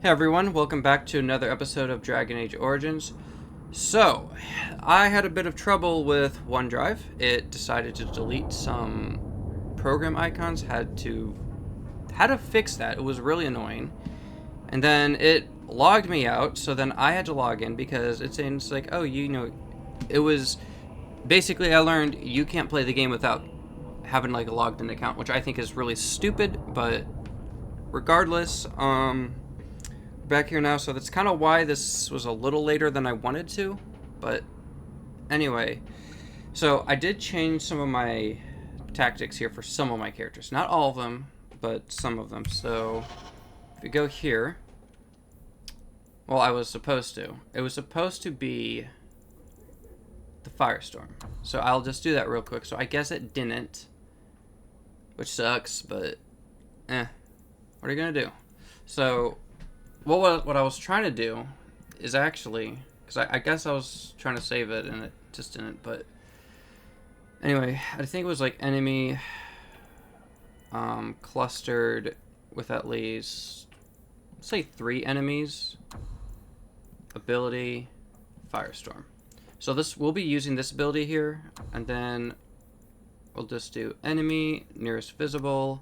Hey everyone, welcome back to another episode of Dragon Age Origins. So, I had a bit of trouble with OneDrive. It decided to delete some program icons, had to fix that. It was really annoying. And then it logged me out, so then I had to log in because it's like, oh, it was basically I learned you can't play the game without having like a logged in account, which I think is really stupid, but regardless, back here now, so that's kind of why this was a little later than I wanted to, but anyway, so I did change some of my tactics here for some of my characters, not all of them, but some of them. So if we go here, well, it was supposed to be the Firestorm, so I'll just do that real quick. So I guess it didn't, which sucks, but what are you gonna do? So what I was trying to do is actually, because I guess I was trying to save it and it just didn't, but anyway, I think it was like enemy clustered with at least, let's say 3 enemies, ability, Firestorm. So we'll be using this ability here, and then we'll just do enemy, nearest visible,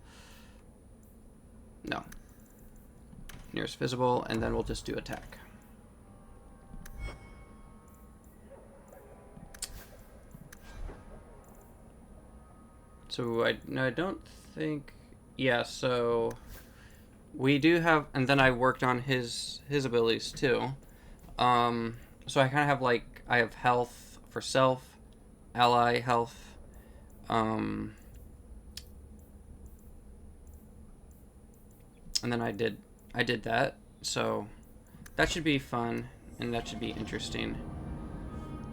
nearest visible, and then we'll just do attack. So I don't think, yeah, so we do have, and then I worked on his abilities too. So I kind of have like, I have health for self, ally health, and then I did that, so that should be fun, and that should be interesting.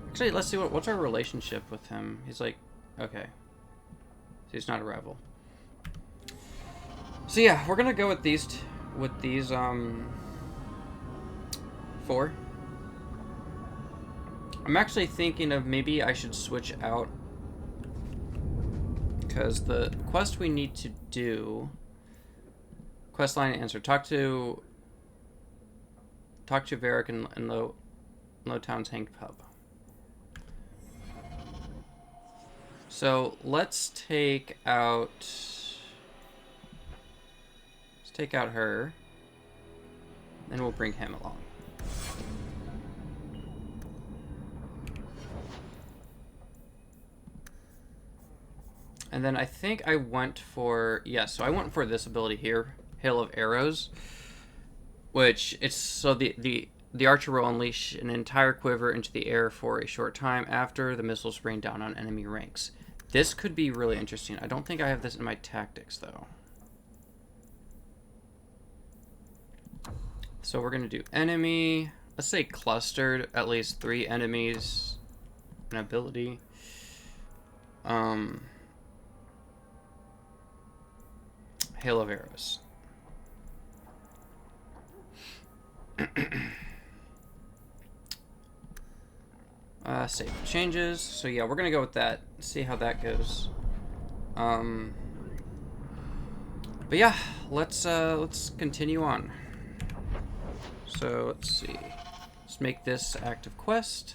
Actually, let's see what's our relationship with him. He's like, okay, so he's not a rival. So yeah, we're gonna go with these 4. I'm actually thinking of maybe I should switch out, because the quest we need to do, quest line answer, talk to Varric in Lowtown's Hanged Pub. So let's take out her, then we'll bring him along. And then I think I went for, so I went for this ability here, Hail of Arrows, which it's so the archer will unleash an entire quiver into the air for a short time after the missiles rain down on enemy ranks. This could be really interesting. I don't think I have this in my tactics though. So we're gonna do enemy, let's say clustered, at least 3 enemies, an ability. Hail of Arrows. Save changes. So yeah, we're gonna go with that. See how that goes. But yeah, let's continue on. So let's see. Let's make this active quest.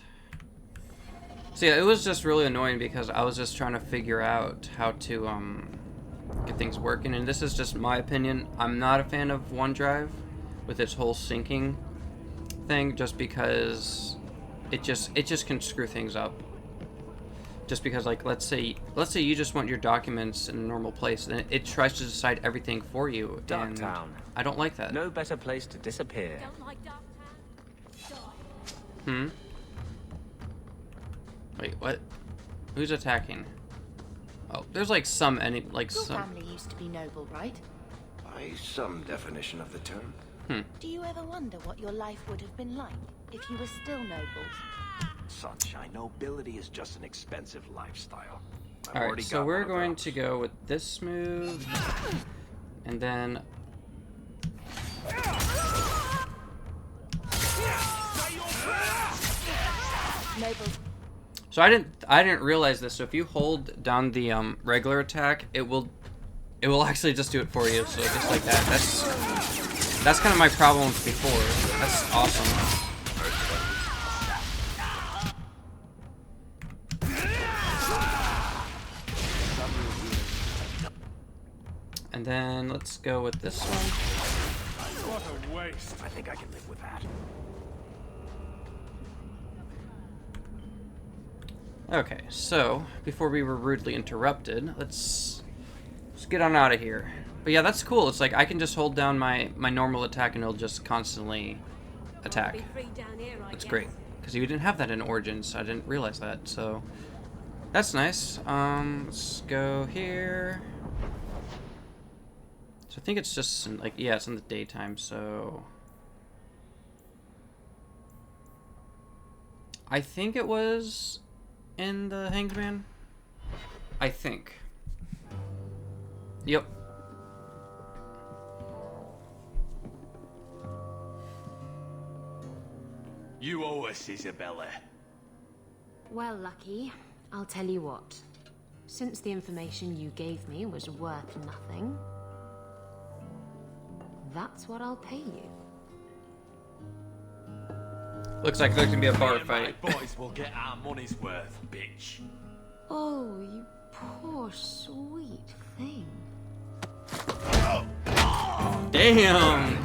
So yeah, it was just really annoying because I was just trying to figure out how to get things working, and this is just my opinion. I'm not a fan of OneDrive with its whole syncing thing, just because it just can screw things up. Just because, like, let's say you just want your documents in a normal place, and it tries to decide everything for you. Darktown. I don't like that. No better place to disappear. Don't like Darktown. Wait, what? Who's attacking? Oh, there's like some Your family used to be noble, right? By some definition of the term. Do you ever wonder what your life would have been like if you were still nobles? Sunshine, nobility is just an expensive lifestyle. Alright, so we're going to go with this move, and then Nobles. so I didn't realize this. So if you hold down the regular attack, it will actually just do it for you. So just like that. That's kind of my problem before. That's awesome. And then let's go with this one. What a waste. I think I can live with that. Okay, so before we were rudely interrupted, let's get on out of here. But yeah, that's cool. It's like I can just hold down my normal attack and it'll just constantly attack. That's great. Because you didn't have that in Origins. I didn't realize that. So that's nice. Let's go here. So I think it's just in, like, yeah, it's in the daytime. So I think it was in the Hanged Man. I think. Yep. You owe us, Isabella. Well, Lucky, I'll tell you what. Since the information you gave me was worth nothing, that's what I'll pay you. Looks like there's gonna be a bar fight. My boys will get our money's worth, bitch. Oh, you poor sweet thing. Damn!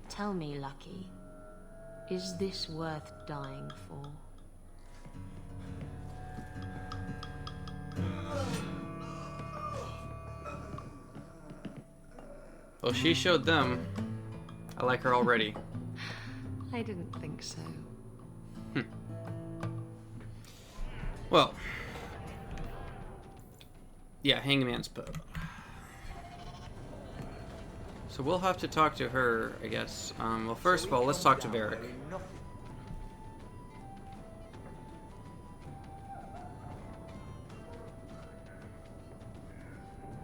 Tell me, Lucky, is this worth dying for? Well, she showed them. I like her already. I didn't think so. Well, yeah, Hangman's Pub. So we'll have to talk to her, I guess. Well, first of all, let's talk to Varric.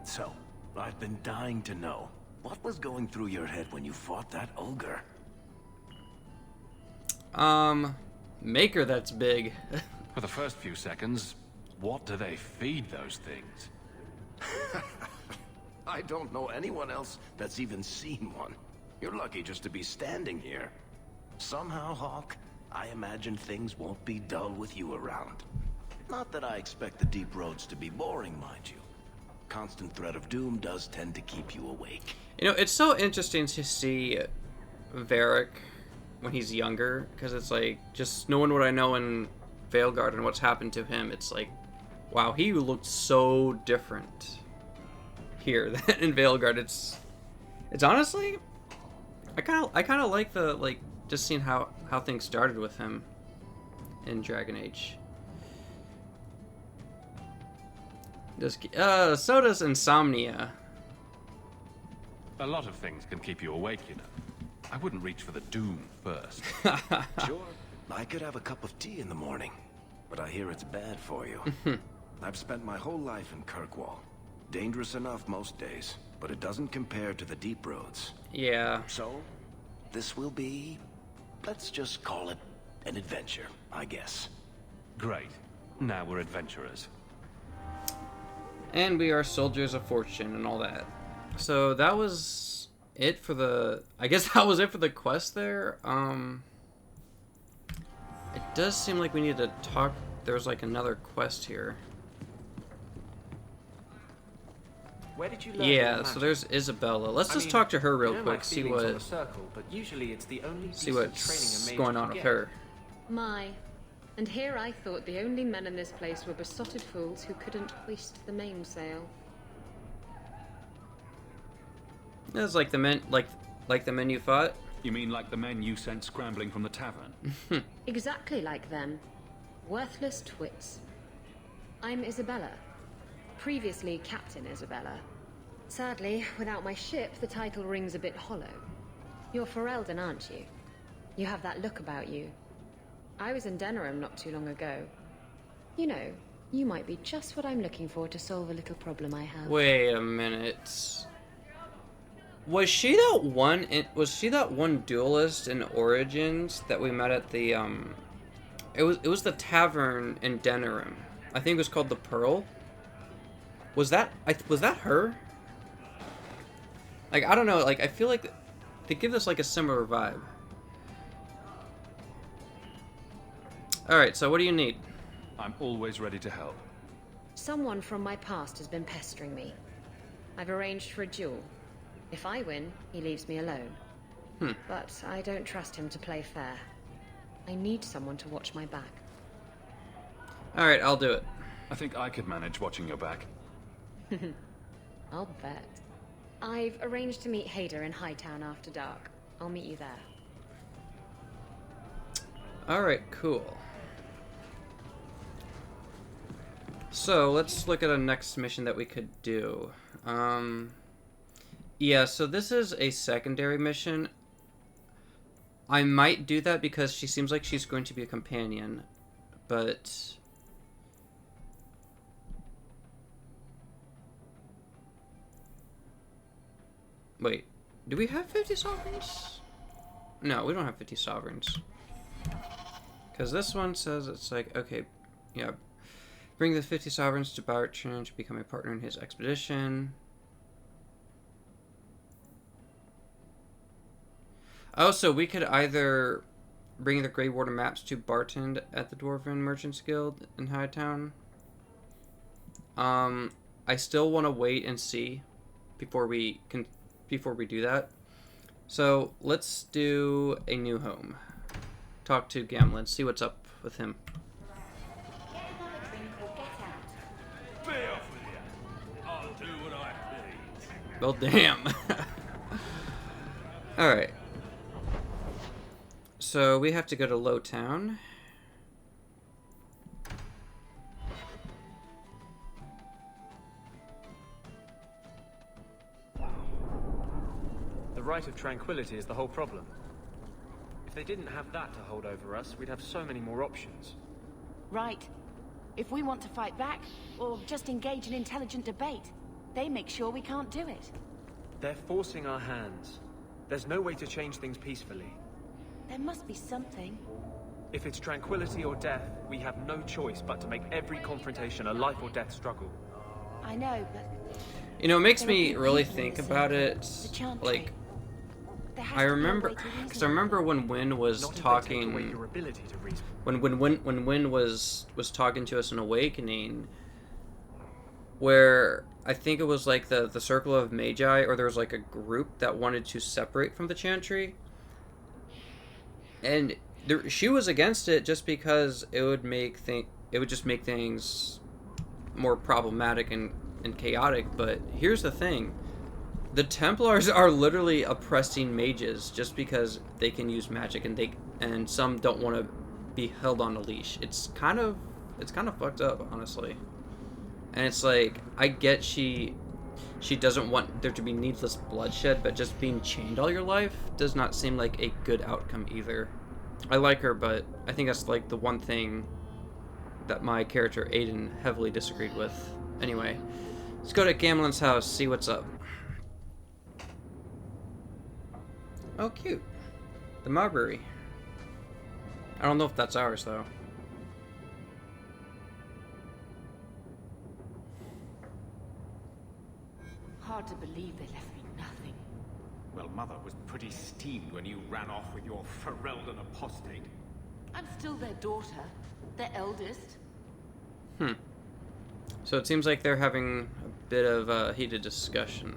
So, I've been dying to know. What was going through your head when you fought that ogre? Make her that's big. For the first few seconds, what do they feed those things? I don't know anyone else that's even seen one. You're lucky just to be standing here. Somehow, Hawke, I imagine things won't be dull with you around. Not that I expect the deep roads to be boring, mind you. Constant threat of doom does tend to keep you awake. You know, it's so interesting to see Varric when he's younger, because it's like, just knowing what I know in Veilguard and what's happened to him, it's like, wow, he looked so different here than in Veilguard. It's honestly, I kind of like the, like, just seeing how things started with him in Dragon Age. So does insomnia. A lot of things can keep you awake, you know. I wouldn't reach for the doom first. Sure, I could have a cup of tea in the morning, but I hear it's bad for you. I've spent my whole life in Kirkwall. Dangerous enough most days, but it doesn't compare to the deep roads. Yeah. So, this will be, let's just call it an adventure, I guess. Great. Now we're adventurers. And we are soldiers of fortune and all that. So that was it for the... I guess that was it for the quest there. It does seem like we need to talk... There's like another quest here. Where did you learn Yeah, so there's Isabella. Let's just talk to her real quick, see what... Circle, but usually it's the only See what's going on with her. My. And here I thought the only men in this place were besotted fools who couldn't hoist the mainsail. It's like the men... Like the men you fought? You mean like the men you sent scrambling from the tavern? Exactly like them. Worthless twits. I'm Isabella. Previously Captain Isabella. Sadly, without my ship, the title rings a bit hollow. You're Ferelden, aren't you? You have that look about you. I was in Denerim not too long ago. You know, you might be just what I'm looking for to solve a little problem I have. Wait a minute. Was she that one? Was she that one duelist in Origins that we met at the It was the tavern in Denerim. I think it was called the Pearl. Was that her? Like, I don't know. Like, I feel like they give this like a similar vibe. All right. So what do you need? I'm always ready to help. Someone from my past has been pestering me. I've arranged for a duel. If I win, he leaves me alone. But I don't trust him to play fair. I need someone to watch my back. All right, I'll do it. I think I could manage watching your back. I'll bet. I've arranged to meet Hader in Hightown after dark. I'll meet you there. All right, cool. So let's look at a next mission that we could do. Yeah, so this is a secondary mission. I might do that because she seems like she's going to be a companion, but... Wait, do we have 50 sovereigns? No, we don't have 50 sovereigns. Because this one says it's like, okay, yeah. Bring the 50 sovereigns to Varric to become a partner in his expedition. Oh, so we could either bring the Grey Water maps to bartend at the Dwarven Merchants Guild in Hightown. I still want to wait and see before we do that. So let's do a new home. Talk to Gamlen, see what's up with him. Be off with you. I'll do what I please. Well, damn. All right. So we have to go to Lowtown. The Right of Tranquility is the whole problem. If they didn't have that to hold over us, we'd have so many more options. Right. If we want to fight back, or just engage in intelligent debate, they make sure we can't do it. They're forcing our hands. There's no way to change things peacefully. There must be something. If it's tranquility or death, we have no choice but to make every confrontation a life or death struggle. I know, but... You know, it makes there are me good really people in think this about area. it. The chant Like, tree. There has I to be a remember, way to reason because I with remember them. when Wynn was Not if they take away talking. your ability to reason. When Wynn was talking to us in Awakening, where I think it was like the Circle of Magi, or there was like a group that wanted to separate from the Chantry, and she was against it just because it would just make things more problematic and chaotic. But here's the thing. The Templars are literally oppressing mages just because they can use magic, and some don't want to be held on a leash. It's kind of fucked up, honestly. And it's like, I get she doesn't want there to be needless bloodshed, but just being chained all your life does not seem like a good outcome either. I like her, but I think that's like the one thing that my character Aiden heavily disagreed with. Anyway, let's go to Gamlen's house, see what's up. Oh, cute. The Marbury. I don't know if that's ours, though. Hard to believe they left me nothing. Well, Mother was pretty steamed when you ran off with your Ferelden apostate. I'm still their daughter, their eldest. So it seems like they're having a bit of a heated discussion.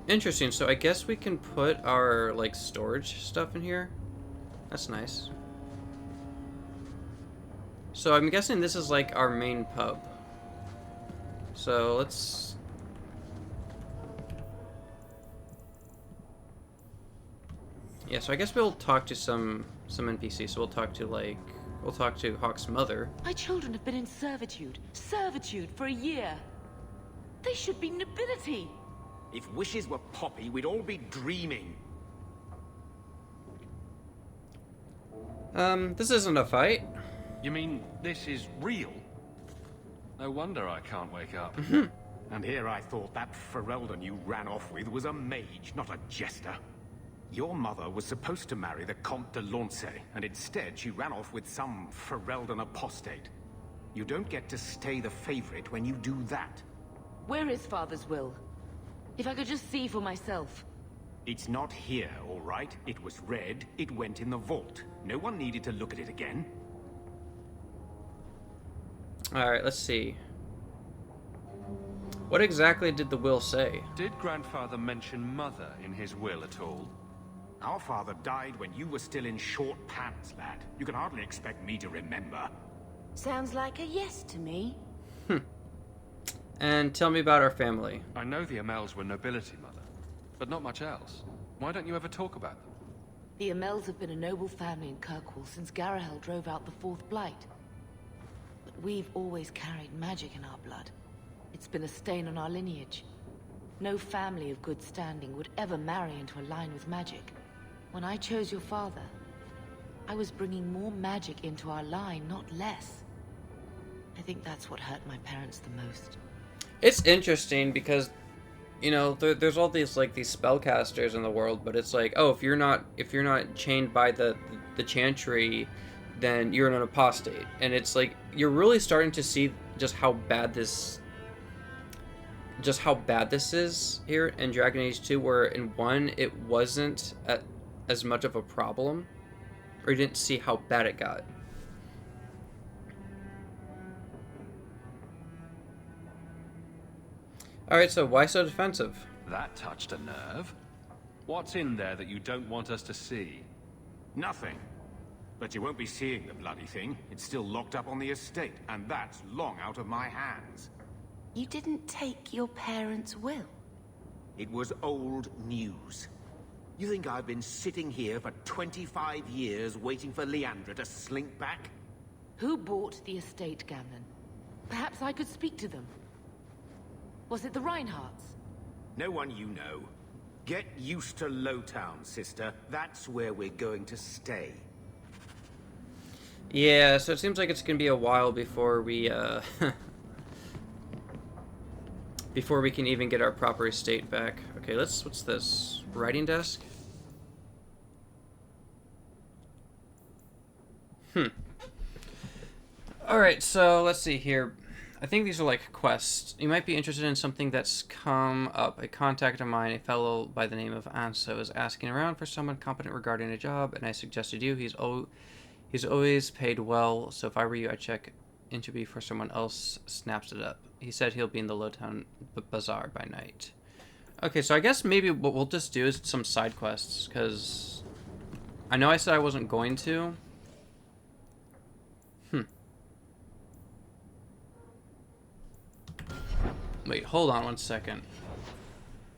Interesting, so I guess we can put our, like, storage stuff in here. That's nice. So I'm guessing this is, like, our main pub. So let's... Yeah, so I guess we'll talk to some NPCs. So we'll talk to Hawke's mother. My children have been in servitude for a year. They should be nobility. If wishes were poppy, we'd all be dreaming. This isn't a fight. You mean this is real? No wonder I can't wake up. And here I thought that Ferelden you ran off with was a mage, not a jester. Your mother was supposed to marry the Comte de Launcey, and instead she ran off with some Ferelden apostate. You don't get to stay the favorite when you do that. Where is Father's will? If I could just see for myself. It's not here, all right? It was read, it went in the vault. No one needed to look at it again. Alright, let's see. What exactly did the will say? Did Grandfather mention Mother in his will at all? Our father died when you were still in short pants, lad. You can hardly expect me to remember. Sounds like a yes to me. And tell me about our family. I know the Amels were nobility, Mother, but not much else. Why don't you ever talk about them? The Amels have been a noble family in Kirkwall since Garahel drove out the Fourth Blight. But we've always carried magic in our blood. It's been a stain on our lineage. No family of good standing would ever marry into a line with magic. When I chose your father, I was bringing more magic into our line, not less. I think that's what hurt my parents the most. It's interesting because, you know, there's all these like these spellcasters in the world, but it's like, oh, if you're not chained by the chantry, then you're an apostate, and it's like you're really starting to see just how bad this is here in Dragon Age 2, where in 1 it wasn't as much of a problem, or you didn't see how bad it got. Alright, so why so defensive? That touched a nerve. What's in there that you don't want us to see? Nothing. But you won't be seeing the bloody thing. It's still locked up on the estate, and that's long out of my hands. You didn't take your parents' will. It was old news. You think I've been sitting here for 25 years waiting for Leandra to slink back? Who bought the estate, Gamlen? Perhaps I could speak to them. Was it the Reinhardts? No one you know. Get used to Lowtown, sister. That's where we're going to stay. Yeah, so it seems like it's gonna be a while before we before we can even get our proper estate back. Okay, what's this? Writing desk? Alright, so let's see here. I think these are like quests. You might be interested in something that's come up. A contact of mine, a fellow by the name of Anso, is asking around for someone competent regarding a job, and I suggested you. He's always paid well, so if I were you, I'd check interview for someone else snaps it up. He said he'll be in the Lowtown Bazaar by night. Okay, so I guess maybe what we'll just do is some side quests, because I know I said I wasn't going to. Wait, hold on one second.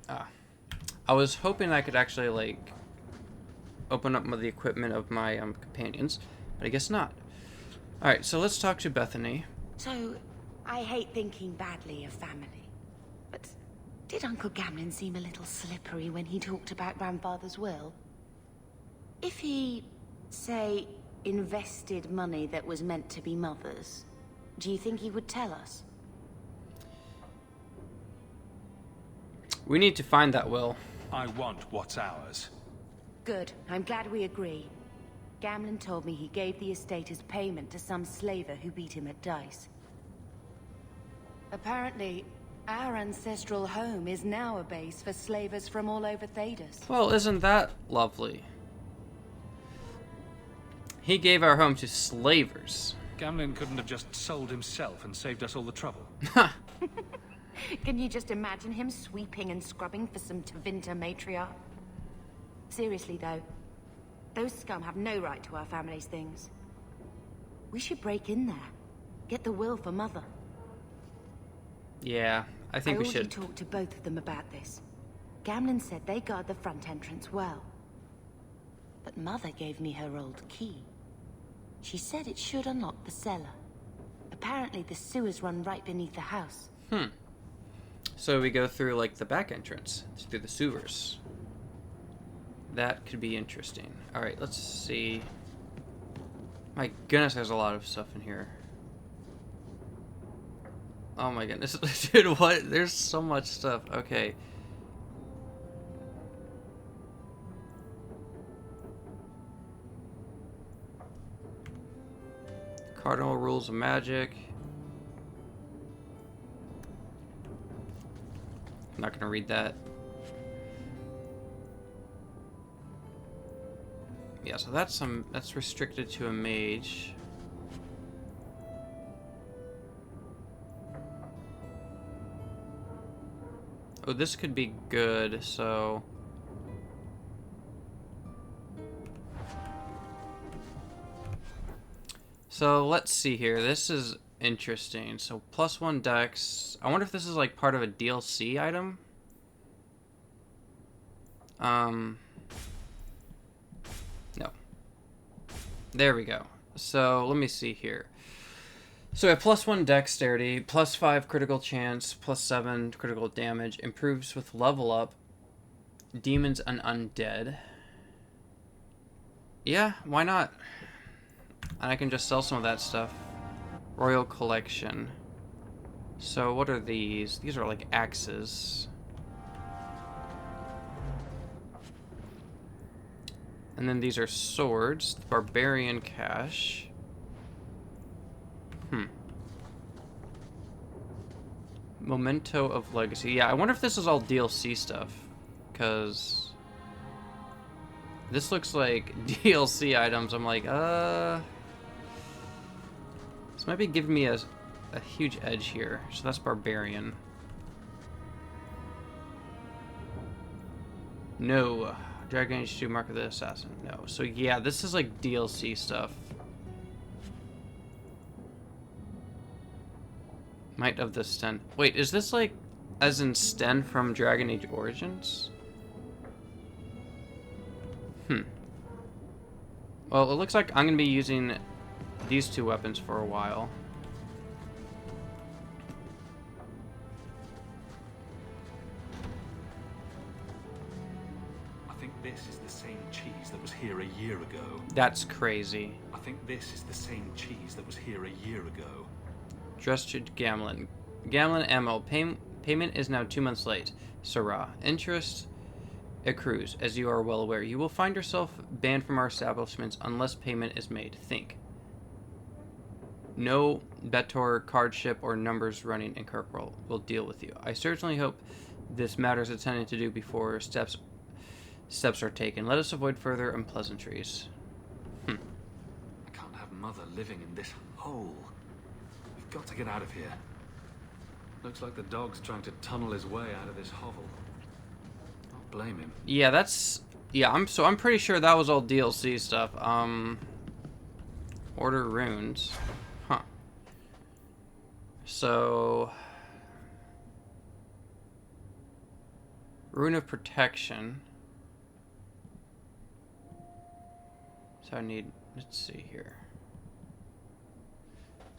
I was hoping I could actually, like, open up the equipment of my companions, but I guess not. Alright, so let's talk to Bethany. So, I hate thinking badly of family, but did Uncle Gamlen seem a little slippery when he talked about Grandfather's will? If he, say, invested money that was meant to be Mother's, do you think he would tell us? We need to find that will. I want what's ours. Good. I'm glad we agree. Gamlen told me he gave the estate as payment to some slaver who beat him at dice. Apparently, our ancestral home is now a base for slavers from all over Thedas. Well, isn't that lovely? He gave our home to slavers. Gamlen couldn't have just sold himself and saved us all the trouble. Can you just imagine him sweeping and scrubbing for some Tevinter matriarch? Seriously, though, those scum have no right to our family's things. We should break in there. Get the will for Mother. Yeah, I think we should. I already talked to both of them about this. Gamlen said they guard the front entrance well. But Mother gave me her old key. She said it should unlock the cellar. Apparently the sewers run right beneath the house. So we go through, like, the back entrance, through the sewers. That could be interesting. Alright, let's see. My goodness, there's a lot of stuff in here. Oh my goodness. Dude, what? There's so much stuff. Okay. Cardinal rules of magic. I'm not gonna read that. Yeah, so that's restricted to a mage. Oh, this could be good, so let's see here. This is interesting. So +1 dex. I wonder if this is like part of a DLC item. No. There we go. So let me see here. So we have +1 dexterity, +5 critical chance, +7 critical damage, improves with level up, demons and undead. Yeah, why not? And I can just sell some of that stuff. Royal Collection. So what are these? These are like axes. And then these are swords. Barbarian Cache. Memento of Legacy. Yeah, I wonder if this is all DLC stuff. Because this looks like DLC items. I'm like, this might be giving me a huge edge here. So that's Barbarian. No. Dragon Age 2 Mark of the Assassin. No. So yeah, this is like DLC stuff. Might of the Sten. Wait, is this like as in Sten from Dragon Age Origins? Well, it looks like I'm going to be using these two weapons for a while. I think this is the same cheese that was here a year ago. That's crazy. I think this is the same cheese that was here a year ago. Dressed to Gamlen. Gamlen ammo. Payment is now 2 months late. Sarah. Interest accrues. As you are well aware, you will find yourself banned from our establishments unless payment is made. Think. No Betor, cardship, or numbers running in Kirkwall will deal with you. I certainly hope this matters attending to do before steps are taken. Let us avoid further unpleasantries. I can't have Mother living in this hole. We've got to get out of here. Looks like the dog's trying to tunnel his way out of this hovel. Don't blame him. Yeah, that's... Yeah, I'm pretty sure that was all DLC stuff. Order runes. Huh. So... Rune of Protection. So I need... Let's see here.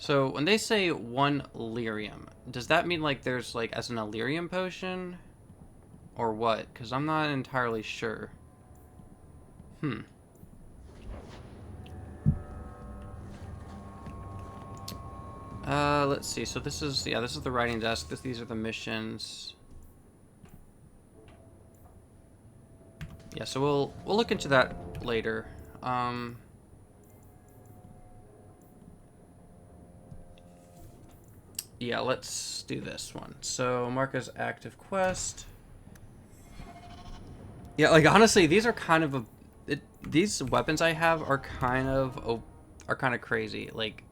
So when they say 1 lyrium, does that mean like there's like as an Illyrium potion? Or what? Because I'm not entirely sure. Let's see. So this is, yeah, this is the writing desk. These are the missions. Yeah, so we'll look into that later. Yeah, let's do this one. So mark as active quest. Yeah, like honestly, these are kind of these weapons I have are kind of crazy. Like,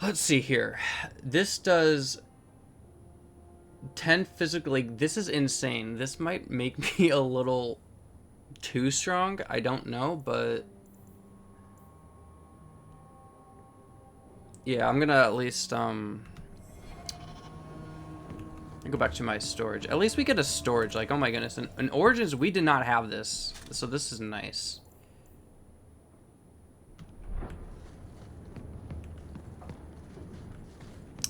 let's see here. This does 10 physical. Like, this is insane. This might make me a little too strong. I don't know, but yeah, I'm gonna at least go back to my storage. At least we get a storage. Like, oh my goodness, in Origins we did not have this, so this is nice.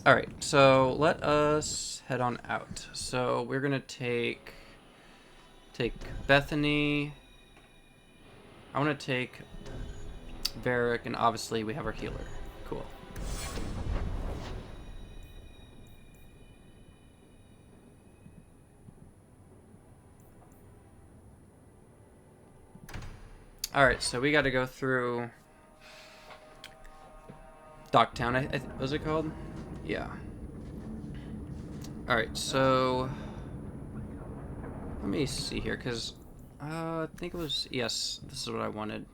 All right, so let us head on out. So we're gonna take Bethany. I want to take Varric, and obviously we have our healer. Cool. Alright, so we got to go through Docktown, was it called? Yeah. Alright, so let me see here, because I think it was, yes, this is what I wanted.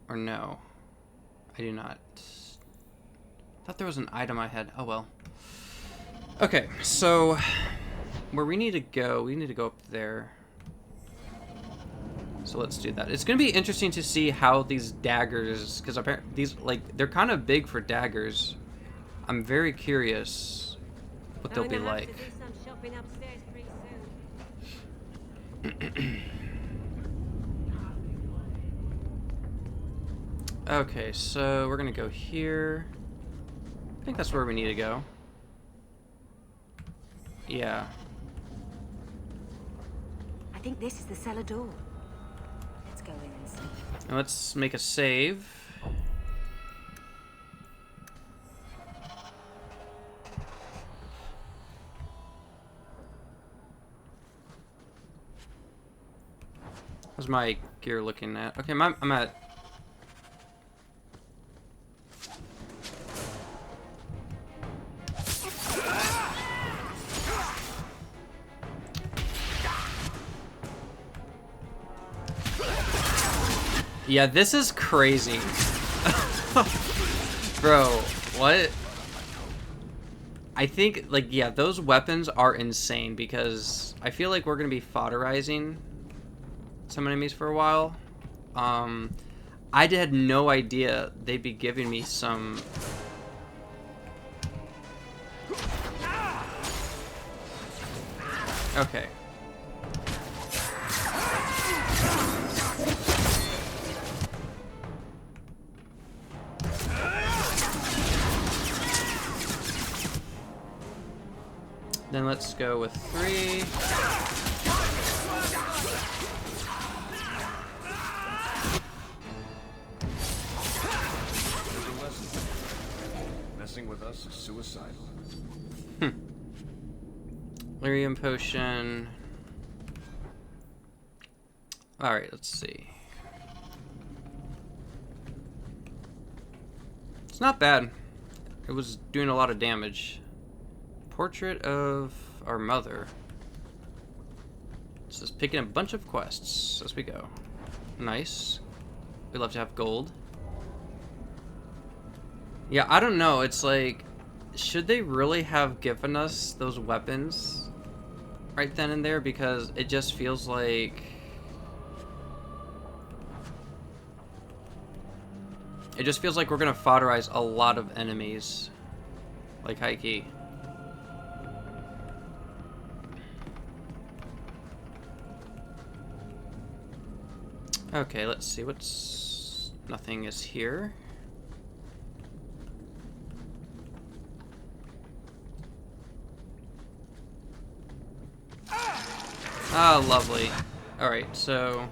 Or no, I do not. I thought there was an item I had. Oh well. Okay, so where we need to go up there. So let's do that. It's gonna be interesting to see how these daggers, because apparently these, like, they're kind of big for daggers. I'm very curious what they'll be like. Okay, so we're gonna go here. I think that's where we need to go. Yeah. I think this is the cellar door. Let's go in and see. And let's make a save. How's my gear looking at? Okay, I'm at... Yeah, this is crazy. Bro, what? I think, like, yeah, those weapons are insane because I feel like we're going to be fodderizing some enemies for a while. I had no idea they'd be giving me some... Okay. Then let's go with 3. Messing with us is suicidal. Lyrium potion. Alright, let's see. It's not bad. It was doing a lot of damage. Portrait of our mother. This is picking a bunch of quests as we go. Nice. We love to have gold. Yeah, I don't know. It's like, should they really have given us those weapons right then and there? Because it just feels like... It just feels like we're gonna fodderize a lot of enemies. Like Hawke. Okay, let's see what's... Nothing is here. Ah, lovely. Alright, so...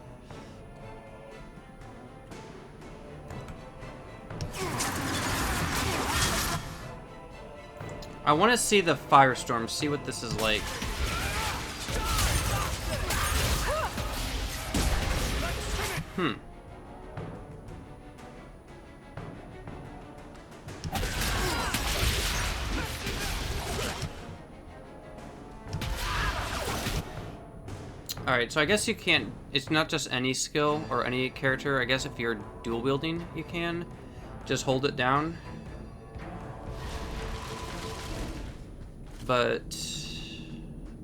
I want to see the firestorm, see what this is like. Alright, so I guess you can't... It's not just any skill or any character. I guess if you're dual wielding, you can. Just hold it down. But...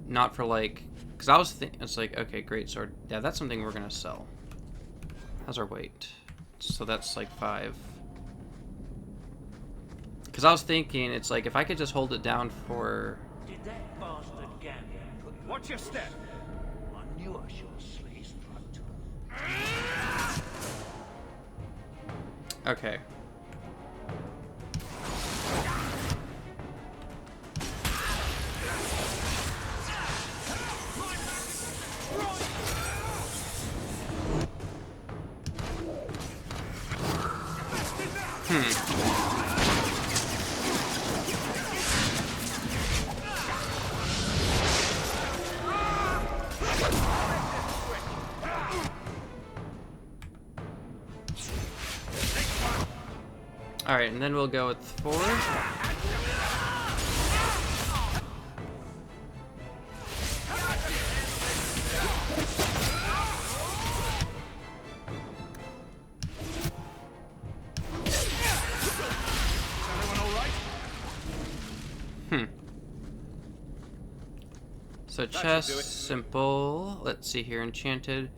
Not for like... Because I was thinking... It's like, okay, great sword. Yeah, that's something we're going to sell. How's our weight? So that's like 5. Because I was thinking, it's like, if I could just hold it down for... Did that bastard Gamlen put you... Watch your step! I knew I should have slit his throat. Okay. Alright, and then we'll go with 4. So chest, simple. Let's see here. Enchanted.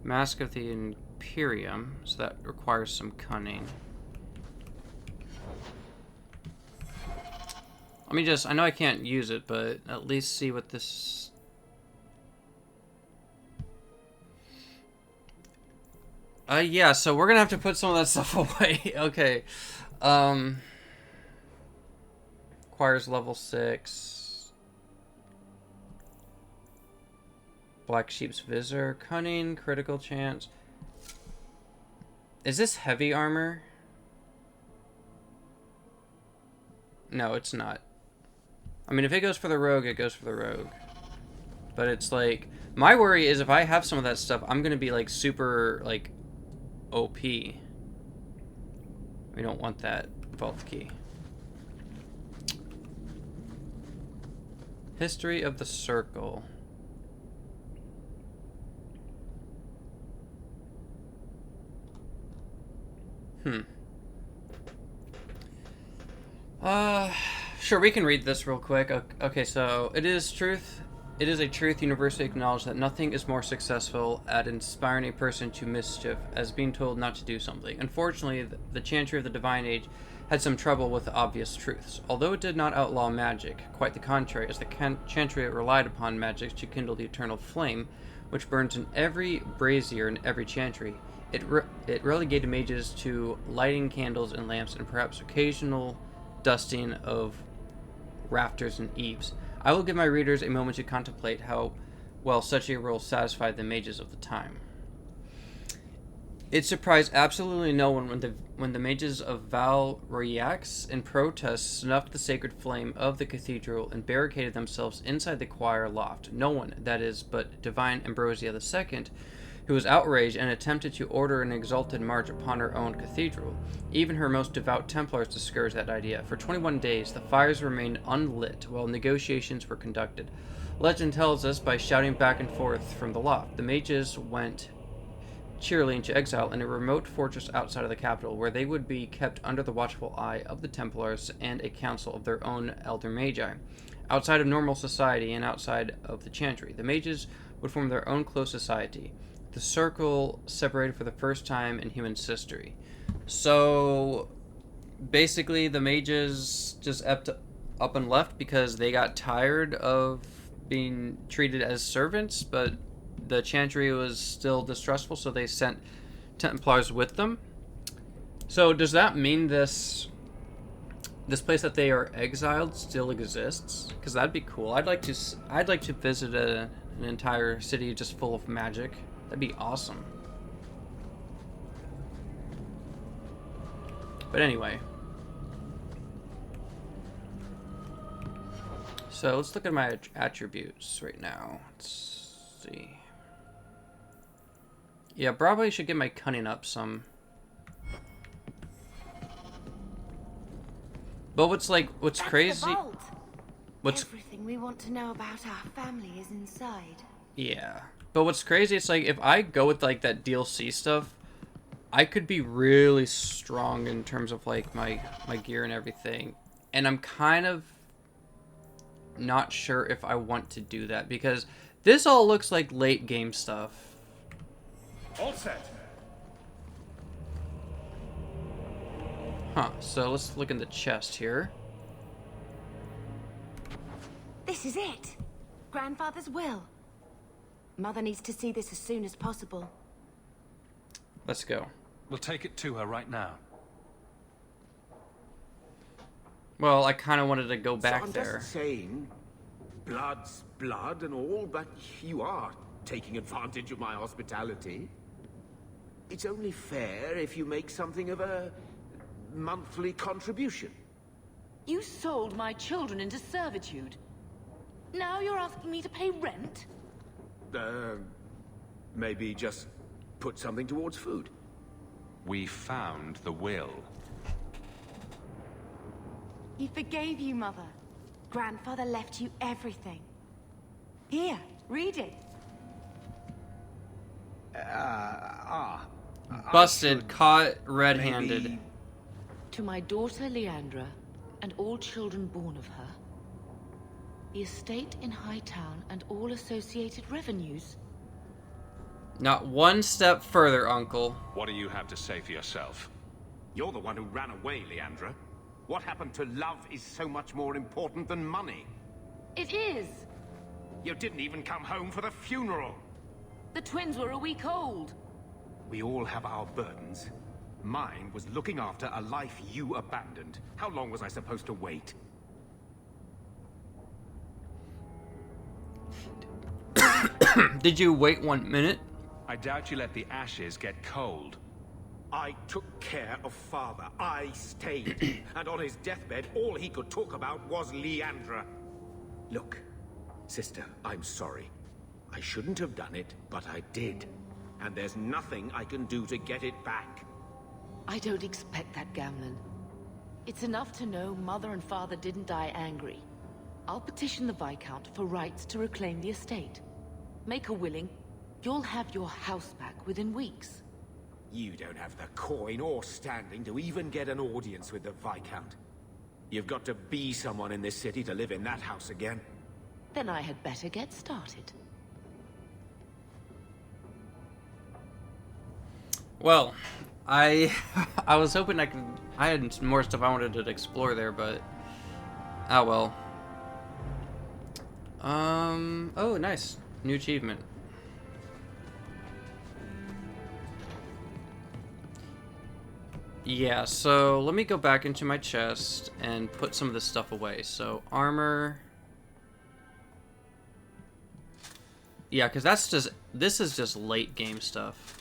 Mask of the Imperium. So that requires some cunning. Let me just... I know I can't use it, but at least see what this... yeah, so we're gonna have to put some of that stuff away. Okay. Requires level 6. Black Sheep's Visor, Cunning, Critical Chance. Is this heavy armor? No, it's not. I mean, if it goes for the rogue, it goes for the rogue. But it's like... My worry is if I have some of that stuff, I'm going to be like super, like, OP. We don't want that vault key. History of the Circle. Sure, we can read this real quick. Okay, so it is a truth universally acknowledged that nothing is more successful at inspiring a person to mischief as being told not to do something. Unfortunately, the Chantry of the Divine Age had some trouble with the obvious truths. Although it did not outlaw magic, quite the contrary, as the Chantry relied upon magic to kindle the eternal flame, which burns in every brazier in every Chantry. It relegated mages to lighting candles and lamps and perhaps occasional dusting of rafters and eaves. I will give my readers a moment to contemplate how well such a role satisfied the mages of the time. It surprised absolutely no one when the mages of Varric in protest snuffed the sacred flame of the cathedral and barricaded themselves inside the choir loft. No one, that is, but divine Ambrosia II, who was outraged and attempted to order an exalted march upon her own cathedral. Even her most devout Templars discouraged that idea. For 21 days, the fires remained unlit while negotiations were conducted. Legend tells us by shouting back and forth from the loft, the mages went cheerily into exile in a remote fortress outside of the capital, where they would be kept under the watchful eye of the Templars and a council of their own elder magi. Outside of normal society and outside of the Chantry, the mages would form their own close society. The circle separated for the first time in human history. So, basically, the mages just up and left because they got tired of being treated as servants, but the Chantry was still distrustful, so they sent Templars with them. So, does that mean this place that they are exiled still exists? Because that'd be cool. I'd like to visit an entire city just full of magic. That'd be awesome. But anyway. So let's look at my attributes right now. Let's see. Yeah, probably should get my cunning up some. But what's crazy? The vault. What's Everything we want to know about our family is inside. Yeah. But what's crazy, it's like, if I go with, like, that DLC stuff, I could be really strong in terms of, like, my gear and everything. And I'm kind of not sure if I want to do that, because this all looks like late game stuff. All set. Huh, so let's look in the chest here. This is it. Grandfather's will. Mother needs to see this as soon as possible. Let's go. We'll take it to her right now. Well, I kind of wanted to go back So I'm there. just saying, blood's blood and all, but you are taking advantage of my hospitality. It's only fair if you make something of a monthly contribution. You sold my children into servitude. Now you're asking me to pay rent? Maybe just put something towards food. We found the will. He forgave you, Mother. Grandfather left you everything. Here, read it. Busted, caught red-handed. Maybe- To my daughter Leandra, and all children born of her, the estate in Hightown and all associated revenues. Not one step further, Uncle. What do you have to say for yourself? You're the one who ran away, Leandra. What happened to love is so much more important than money. It is! You didn't even come home for the funeral. The twins were a week old. We all have our burdens. Mine was looking after a life you abandoned. How long was I supposed to wait? Did you wait 1 minute? I doubt you let the ashes get cold. I took care of Father. I stayed. And on his deathbed, all he could talk about was Leandra. Look, sister, I'm sorry. I shouldn't have done it, but I did. And there's nothing I can do to get it back. I don't expect that, Gamlen. It's enough to know Mother and Father didn't die angry. I'll petition the Viscount for rights to reclaim the estate. Make a willing, you'll have your house back within weeks. You don't have the coin or standing to even get an audience with the Viscount. You've got to be someone in this city to live in that house again. Then I had better get started. Well, I was hoping I had more stuff I wanted to explore there, but oh well. Oh, nice. New achievement. Yeah, so let me go back into my chest and put some of this stuff away. So, armor. Yeah, because this is just late game stuff.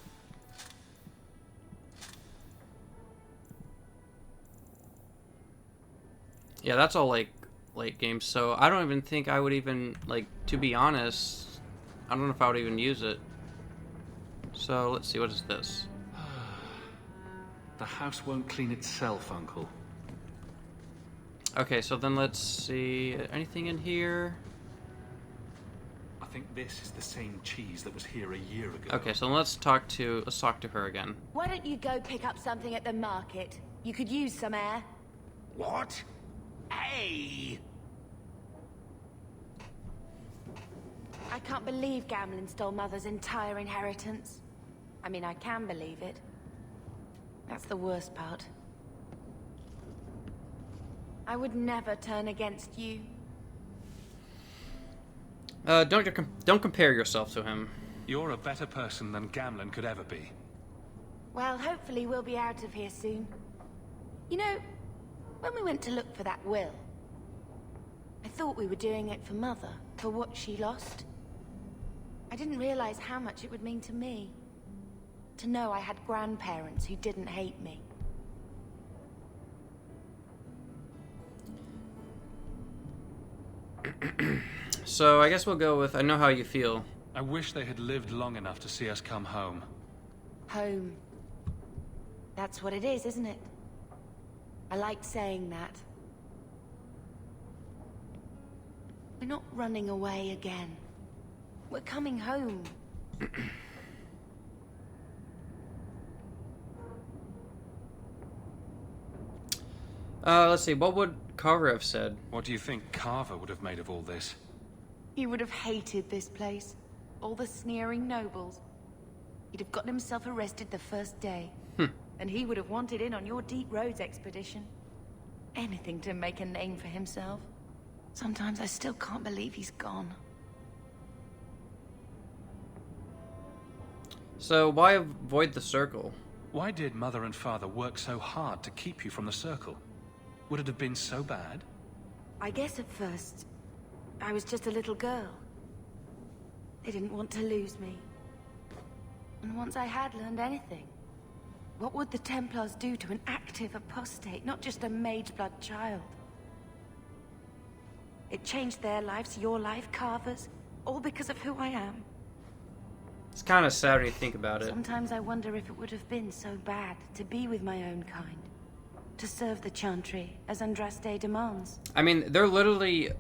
Yeah, that's all like late game, so I don't even think I would even, like, to be honest, I don't know if I would even use it. So, let's see, what is this? The house won't clean itself, Uncle. Okay, so then let's see, anything in here? I think this is the same cheese that was here a year ago. Okay, so let's talk to her again. Why don't you go pick up something at the market? You could use some air. What? Hey! I can't believe Gamlen stole Mother's entire inheritance. I mean, I can believe it. That's the worst part. I would never turn against you. Don't compare yourself to him. You're a better person than Gamlen could ever be. Well, hopefully we'll be out of here soon. You know, when we went to look for that will, I thought we were doing it for Mother, for what she lost. I didn't realize how much it would mean to me. To know I had grandparents who didn't hate me. So I guess we'll go with, I know how you feel. I wish they had lived long enough to see us come home. Home. That's what it is, isn't it? I like saying that. We're not running away again. We're coming home. Let's see, what would Carver have said? What do you think Carver would have made of all this? He would have hated this place. All the sneering nobles. He'd have gotten himself arrested the first day. And he would have wanted in on your deep roads expedition. Anything to make a name for himself. Sometimes I still can't believe he's gone. So why avoid the circle? Why did Mother and Father work so hard to keep you from the circle? Would it have been so bad? I guess at first, I was just a little girl. They didn't want to lose me. And once I had learned anything, what would the Templars do to an active apostate, not just a mage-blood child? It changed their lives, your life, Carver's, all because of who I am. It's kind of sad when you think about it. Sometimes I wonder if it would have been so bad to be with my own kind. To serve the Chantry, as Andraste demands. I mean, they're literally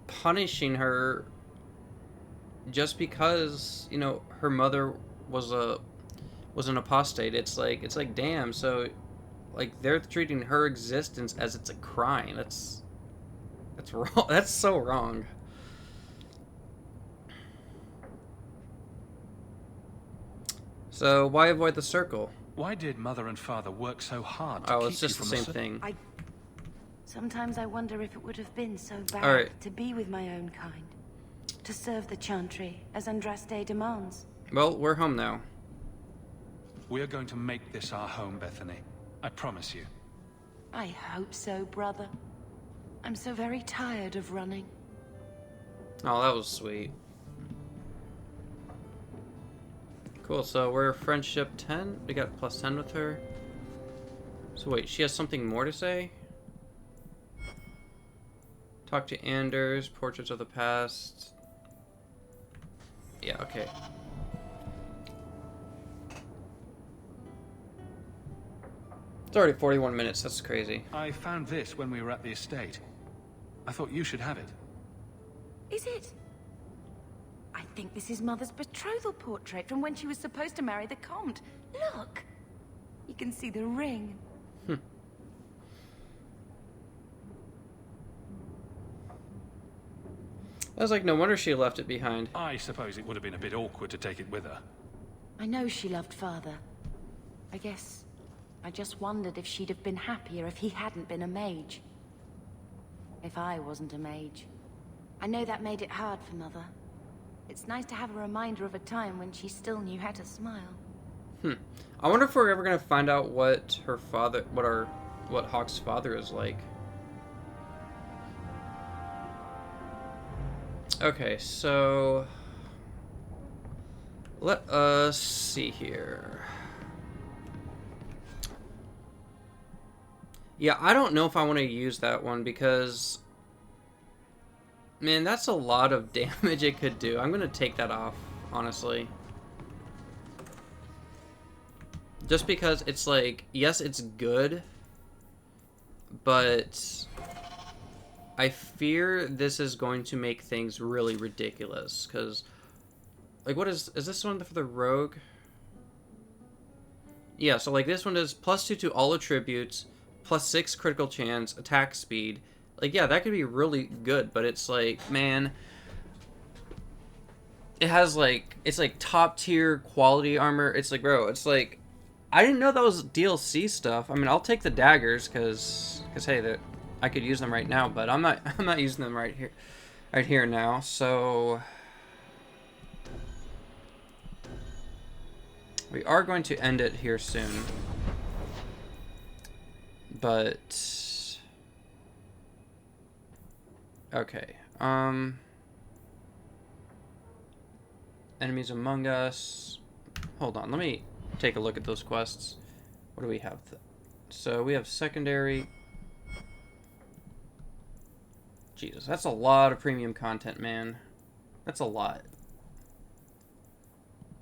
punishing her just because, you know, her mother was an apostate. It's like damn, so like they're treating her existence as it's a crime. That's wrong. That's so wrong. So why avoid the circle? Why did Mother and Father work so hard to Oh, keep it's just you the from same thing. Sometimes I wonder if it would have been so bad Alright. to be with my own kind. To serve the Chantry, as Andraste demands. Well, we're home now. We are going to make this our home, Bethany. I promise you. I hope so, brother. I'm so very tired of running. Oh, that was sweet. Cool, so we're friendship 10. We got plus 10 with her. So wait, she has something more to say? Talk to Anders, portraits of the past. Yeah, okay. It's already 41 minutes, that's crazy. I found this when we were at the estate. I thought you should have it. Is it? I think this is Mother's betrothal portrait from when she was supposed to marry the Comte. Look! You can see the ring. I was like, no wonder she left it behind. I suppose it would have been a bit awkward to take it with her. I know she loved Father. I guess I just wondered if she'd have been happier if he hadn't been a mage. If I wasn't a mage. I know that made it hard for Mother. It's nice to have a reminder of a time when she still knew how to smile. I wonder if we're ever gonna find out what her father, what Hawke's father is like. Okay, so let us see here. Yeah, I don't know if I want to use that one because, man, that's a lot of damage it could do. I'm gonna take that off, honestly. Just because it's like, yes, it's good, but I fear this is going to make things really ridiculous. Because, like, what is this one for the rogue? Yeah, so like this one is +2 to all attributes, +6 critical chance, attack speed. Like, yeah, that could be really good, but it's like, man, it has like, it's like top tier quality armor. It's like, bro, it's like, I didn't know that was DLC stuff. I mean, I'll take the daggers because hey, I could use them right now, but I'm not using them right here now. So we are going to end it here soon. But okay. Enemies among us. Hold on, let me take a look at those quests. What do we have? So we have secondary. Jesus, that's a lot of premium content, man. That's a lot.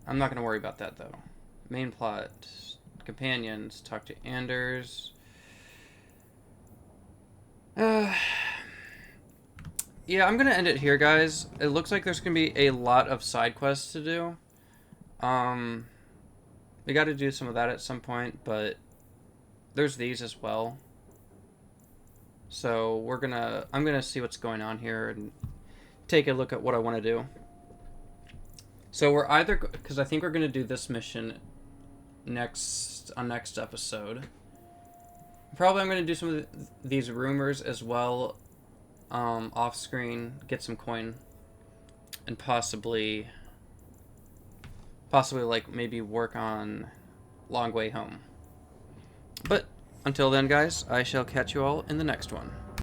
I'm not going to worry about that, though. Main plot. Companions. Talk to Anders. Yeah, I'm going to end it here, guys. It looks like there's going to be a lot of side quests to do. We got to do some of that at some point, but there's these as well. So I'm gonna see what's going on here and take a look at what I want to do. So we're either, because I think we're gonna do this mission next episode. Probably I'm gonna do some of these rumors as well, off screen, get some coin, and possibly like maybe work on Long Way Home. But until then, guys, I shall catch you all in the next one.